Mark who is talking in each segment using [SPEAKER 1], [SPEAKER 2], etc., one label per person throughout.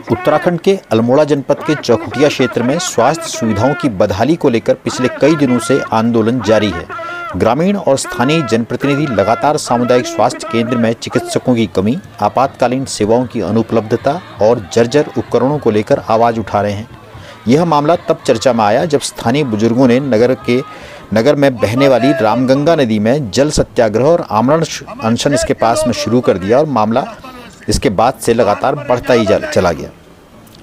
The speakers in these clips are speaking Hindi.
[SPEAKER 1] उत्तराखंड के अल्मोड़ा जनपद के चौखुटिया क्षेत्र में स्वास्थ्य सुविधाओं की बदहाली को लेकर पिछले कई दिनों से आंदोलन जारी है। ग्रामीण और स्थानीय जनप्रतिनिधि लगातार सामुदायिक स्वास्थ्य केंद्र में चिकित्सकों की कमी, आपातकालीन सेवाओं की अनुपलब्धता और जर्जर उपकरणों को लेकर आवाज उठा रहे हैं। यह मामला तब चर्चा में आया जब स्थानीय बुजुर्गों ने नगर में बहने वाली रामगंगा नदी में जल सत्याग्रह और आमरण अनशन इसके पास में शुरू कर दिया और मामला इसके बाद से लगातार बढ़ता ही चला गया।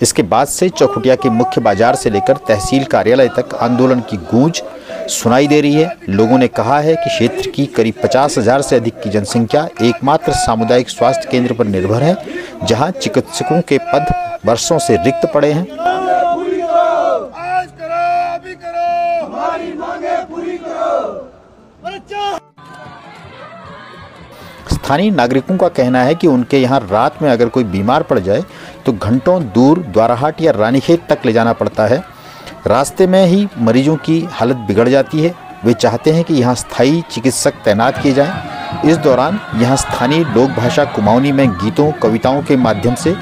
[SPEAKER 1] इसके बाद से चौखुटिया के मुख्य बाजार से लेकर तहसील कार्यालय तक आंदोलन की गूंज सुनाई दे रही है। लोगों ने कहा है कि क्षेत्र की करीब 50,000 से अधिक की जनसंख्या एकमात्र सामुदायिक स्वास्थ्य केंद्र पर निर्भर है, जहां चिकित्सकों के पद वर्षों से रिक्त पड़े हैं। स्थानीय नागरिकों का कहना है कि उनके यहाँ रात में अगर कोई बीमार पड़ जाए तो घंटों दूर द्वाराहाट या रानीखेत तक ले जाना पड़ता है। रास्ते में ही मरीजों की हालत बिगड़ जाती है। वे चाहते हैं कि यहाँ स्थायी चिकित्सक तैनात किए जाएं। इस दौरान यहाँ स्थानीय लोक भाषा कुमाऊनी में गीतों कविताओं के माध्यम से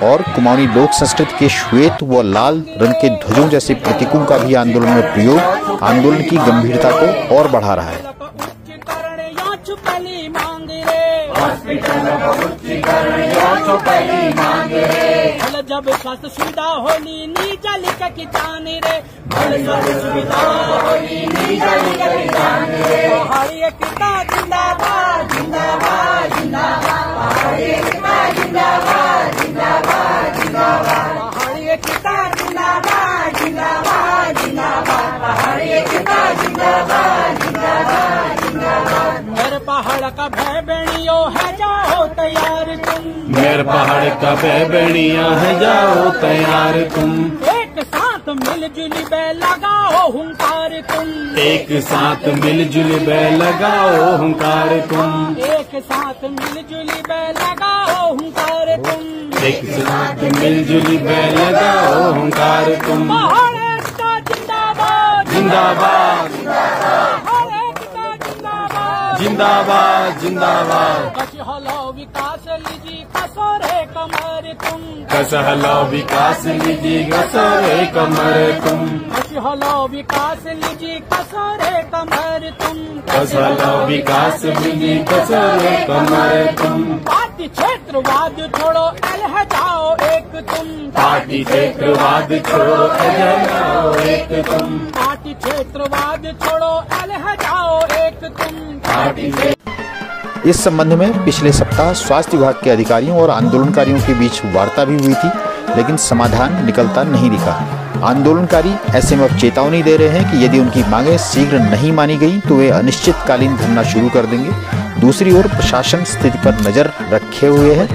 [SPEAKER 1] और कुमाऊनी लोक संस्कृति के श्वेत व लाल रंग के ध्वजों जैसे प्रतीकों का भी आंदोलन में प्रयोग आंदोलन की गंभीरता को और बढ़ा रहा है।
[SPEAKER 2] जब स्वास्थ्य सुविधा होनी नीचा लिख की जाने रे, सुविधा होनी नीचा लिख की जाने रे। पहाड़ी एकता जिंदाबाद जिंदाबाद जिंदाबाद, पहाड़ी एकता जिंदाबाद जिंदाबाद जिंदाबाद, पहाड़ी एकता जिंदाबाद जिंदाबाद जिंदाबाद, पहाड़ी एकता जिंदाबाद जिंदाबाद जिंदाबाद। मेरे पहाड़ का भय बेड़ियों है, जाओ तैयार तुम।
[SPEAKER 3] मेरे पहाड़ का भय बेड़ियां है, जाओ तैयार तुम।
[SPEAKER 2] एक साथ मिलजुल बे लगाओ हुंकार तुम।
[SPEAKER 3] एक साथ मिलजुल बे लगाओ हुंकार तुम।
[SPEAKER 2] एक साथ मिलजुल बे लगाओ हुंकार तुम।
[SPEAKER 3] एक साथ मिलजुल बे लगाओ हुंकार तुम।
[SPEAKER 2] पहाड़ एकता जिंदाबाद
[SPEAKER 3] जिंदाबाद
[SPEAKER 2] पहाड़ एकता जिंदाबाद
[SPEAKER 3] जिंदाबाद जिंदाबाद।
[SPEAKER 2] कसहलो विकास लीजी कसोरे कमर तुम।
[SPEAKER 3] कसहलो विकास लीजी कसोरे कमर तुम।
[SPEAKER 2] कसहलो विकास लीजी कसोरे कमर तुम।
[SPEAKER 3] कसहलो विकास लीजी कसोरे कमर तुम।
[SPEAKER 2] पार्टी क्षेत्रवाद छोड़ो अलह जाओ एक तुम।
[SPEAKER 3] पार्टी क्षेत्रवाद छोड़ो अलह जाओ एक तुम।
[SPEAKER 2] पार्टी क्षेत्रवाद छोड़ो अलह जाओ एक तुम।
[SPEAKER 1] इस संबंध में पिछले सप्ताह स्वास्थ्य विभाग के अधिकारियों और आंदोलनकारियों के बीच वार्ता भी हुई थी, लेकिन समाधान निकलता नहीं दिखा। आंदोलनकारी ऐसे में अब चेतावनी दे रहे हैं कि यदि उनकी मांगें शीघ्र नहीं मानी गई तो वे अनिश्चितकालीन धरना शुरू कर देंगे। दूसरी ओर प्रशासन स्थिति पर नजर रखे हुए है।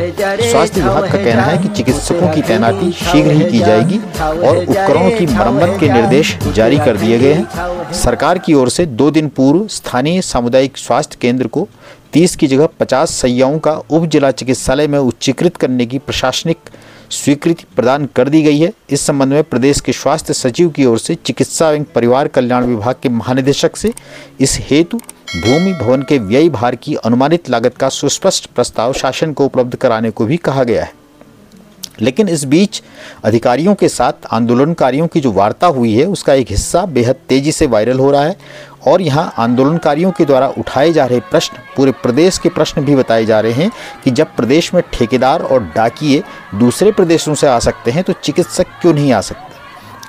[SPEAKER 1] स्वास्थ्य विभाग का कहना है कि चिकित्सकों की तैनाती शीघ्र ही की जाएगी और उपकरणों की मरम्मत के निर्देश जारी कर दिए गए हैं। सरकार की ओर से 2 दिन पूर्व स्थानीय सामुदायिक स्वास्थ्य केंद्र को 30 की जगह 50 शैय्याओं का उप जिला चिकित्सालय में उच्चीकृत करने की प्रशासनिक स्वीकृति प्रदान कर दी गई है। इस संबंध में प्रदेश के स्वास्थ्य सचिव की ओर से चिकित्सा एवं परिवार कल्याण विभाग के महानिदेशक से इस हेतु भूमि भवन के व्यय भार की अनुमानित लागत का सुस्पष्ट प्रस्ताव शासन को उपलब्ध कराने को भी कहा गया है। लेकिन इस बीच अधिकारियों के साथ आंदोलनकारियों की जो वार्ता हुई है उसका एक हिस्सा बेहद तेजी से वायरल हो रहा है और यहाँ आंदोलनकारियों के द्वारा उठाए जा रहे प्रश्न पूरे प्रदेश के प्रश्न भी बताए जा रहे हैं कि जब प्रदेश में ठेकेदार और डाकिये दूसरे प्रदेशों से आ सकते हैं तो चिकित्सक क्यों नहीं आ सकते।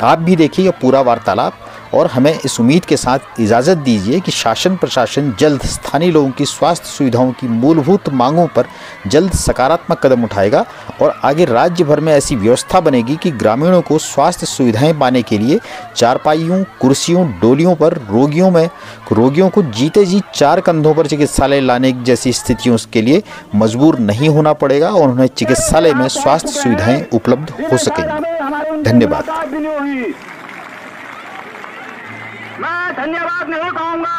[SPEAKER 1] आप भी देखिए यह पूरा वार्तालाप और हमें इस उम्मीद के साथ इजाज़त दीजिए कि शासन प्रशासन जल्द स्थानीय लोगों की स्वास्थ्य सुविधाओं की मूलभूत मांगों पर जल्द सकारात्मक कदम उठाएगा और आगे राज्य भर में ऐसी व्यवस्था बनेगी कि ग्रामीणों को स्वास्थ्य सुविधाएं पाने के लिए चारपाइयों, कुर्सियों, डोलियों पर रोगियों को जीते जी 4 कंधों पर चिकित्सालय लाने जैसी स्थितियों के लिए मजबूर नहीं होना पड़ेगा और उन्हें चिकित्सालय में स्वास्थ्य सुविधाएं उपलब्ध हो सकेंगी। धन्यवाद।
[SPEAKER 4] मैं धन्यवाद नहीं कहूंगा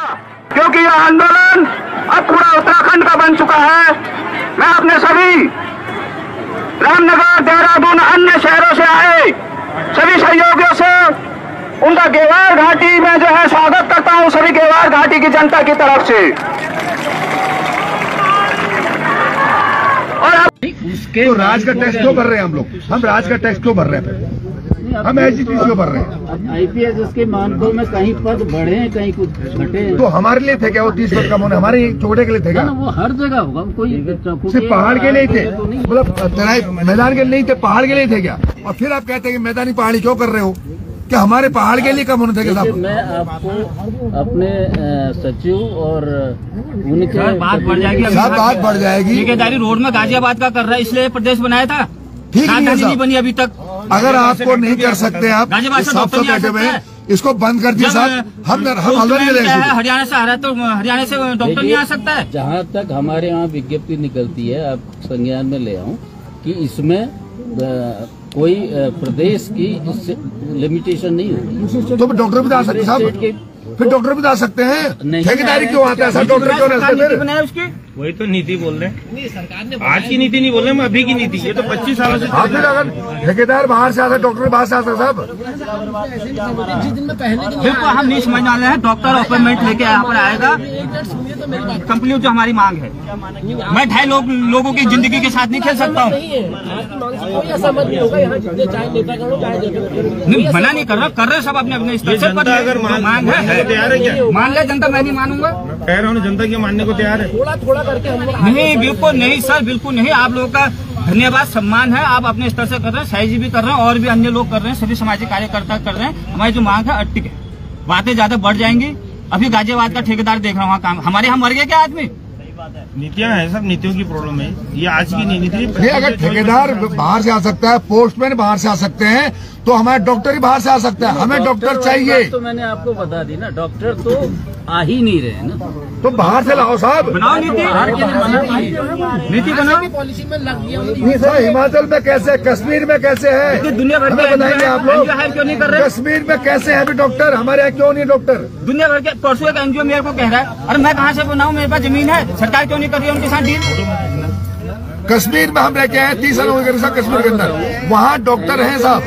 [SPEAKER 4] क्योंकि यह आंदोलन अब पूरा उत्तराखंड का बन चुका है। मैं अपने सभी रामनगर, देहरादून, अन्य शहरों से आए सभी सहयोगियों से उनका गेवार घाटी में जो है स्वागत करता हूं, सभी गेवार घाटी की जनता की तरफ से। और
[SPEAKER 5] उसके
[SPEAKER 6] तो राज का टैक्स क्यों भर रहे हैं हम लोग? हम राज का टैक्स क्यों भर रहे हैं? हम ऐसी चीज क्यों भर रहे हैं?
[SPEAKER 5] IPS के मानकों में कहीं पद बढ़े हैं, कहीं कुछ घटे हैं।
[SPEAKER 6] तो हमारे लिए थे क्या वो 30 पद कम होने? हमारे छोटे के लिए थे क्या?
[SPEAKER 5] वो हर जगह होगा, कोई
[SPEAKER 6] सिर्फ पहाड़ के लिए थे? मतलब तराई मैदान के लिए नहीं थे, पहाड़ के लिए थे क्या? और फिर आप कहते हैं कि मैदानी पहाड़ी क्यों कर रहे हो? क्या हमारे पहाड़ के लिए कम होने थे क्या साहब?
[SPEAKER 5] मैं आपको अपने सचिव और उनके
[SPEAKER 2] बात बढ़ जाएगी।
[SPEAKER 6] साहब बात बढ़ जाएगी।
[SPEAKER 2] ठेकेदारी रोड में गाजियाबाद का कर रहा है, इसलिए प्रदेश बनाया था।
[SPEAKER 6] ठीक
[SPEAKER 2] नहीं बनी अभी तक।
[SPEAKER 6] अगर आपको नहीं कर सकते आप साफ बैठे हुए हैं, इसको बंद कर दिए साहब। हम
[SPEAKER 2] हरियाणा से आ रहा है तो हरियाणा से डॉक्टर नहीं आ सकता है।
[SPEAKER 5] जहाँ तक हमारे यहाँ विज्ञप्ति निकलती है, आप संज्ञान में ले आऊं कि इसमें कोई प्रदेश की लिमिटेशन नहीं होगी।
[SPEAKER 6] तो डॉक्टर भी आ सकते साहब, फिर डॉक्टर भी आ सकते हैं। ठेकेदारी क्यों आता है सर? डॉक्टर क्यों रहते हैं?
[SPEAKER 2] उसकी
[SPEAKER 3] वही तो नीति बोल रहे हैं। सरकार ने आज की नीति नहीं बोल रहे, मैं अभी की नीति। ये तो 25 सालों से।
[SPEAKER 6] हाँ, फिर अगर ठेकेदार बाहर से आता है, डॉक्टर बाहर से आता है साहब।
[SPEAKER 2] बिल्कुल हम नहीं समझने वाले हैं। डॉक्टर अपॉइंटमेंट लेके यहाँ पर आएगा। कंप्लीट जो हमारी मांग है, मैं 2.5 लोगों की जिंदगी के साथ नहीं खेल सकता हूँ। मना नहीं कर रहे सब अपने अपने स्तर से।
[SPEAKER 3] अगर मांग है तैयार है क्या?
[SPEAKER 2] मान ले जनता, मैं नहीं मानूंगा।
[SPEAKER 3] कह रहा हूँ जनता की मानने को तैयार है।
[SPEAKER 2] थोड़ा करके हम लोग नहीं, बिल्कुल नहीं सर, बिल्कुल नहीं। आप लोगों का धन्यवाद, सम्मान है। आप अपने स्तर से कर रहे हैं, शाही जी भी कर रहे हैं और भी अन्य लोग कर रहे हैं, सभी सामाजिक कार्यकर्ता कर रहे हैं। हमारी जो मांग है अटक है, बातें ज्यादा बढ़ जाएंगी। अभी गाजियाबाद का ठेकेदार देख रहा हूँ काम, हमारे यहाँ मर गए क्या आदमी?
[SPEAKER 3] नीतियाँ हैं, सब नीतियों की प्रॉब्लम है। ये आज की नहीं नीति।
[SPEAKER 6] अगर ठेकेदार बाहर से आ सकता है, पोस्टमैन बाहर से आ सकते हैं, तो हमारे डॉक्टर ही बाहर से आ सकता है। हमें डॉक्टर चाहिए।
[SPEAKER 5] तो मैंने आपको बता दी ना, डॉक्टर तो आ ही नहीं रहे ना।
[SPEAKER 6] तो बाहर से लाओ साहब,
[SPEAKER 2] बनाओ नीति, नीति बनाओ।
[SPEAKER 5] पॉलिसी में लग गया।
[SPEAKER 6] नहीं सर, हिमाचल में कैसे, कश्मीर में कैसे है,
[SPEAKER 2] दुनिया भर
[SPEAKER 6] हमें बताएंगे आप लोग।
[SPEAKER 2] क्यों नहीं कर रहे?
[SPEAKER 6] कश्मीर में कैसे है डॉक्टर, हमारे यहाँ क्यों नहीं डॉक्टर?
[SPEAKER 2] दुनिया भर के परसों एक NGO मेरे को कह रहा है, अरे मैं कहाँ से बनाऊँ, मेरे पास जमीन है, सरकार क्यों नहीं कर रही है उनके साथ डील?
[SPEAKER 6] कश्मीर में हम रह के आए 30 सालों के कश्मीर के अंदर, वहाँ डॉक्टर हैं साहब।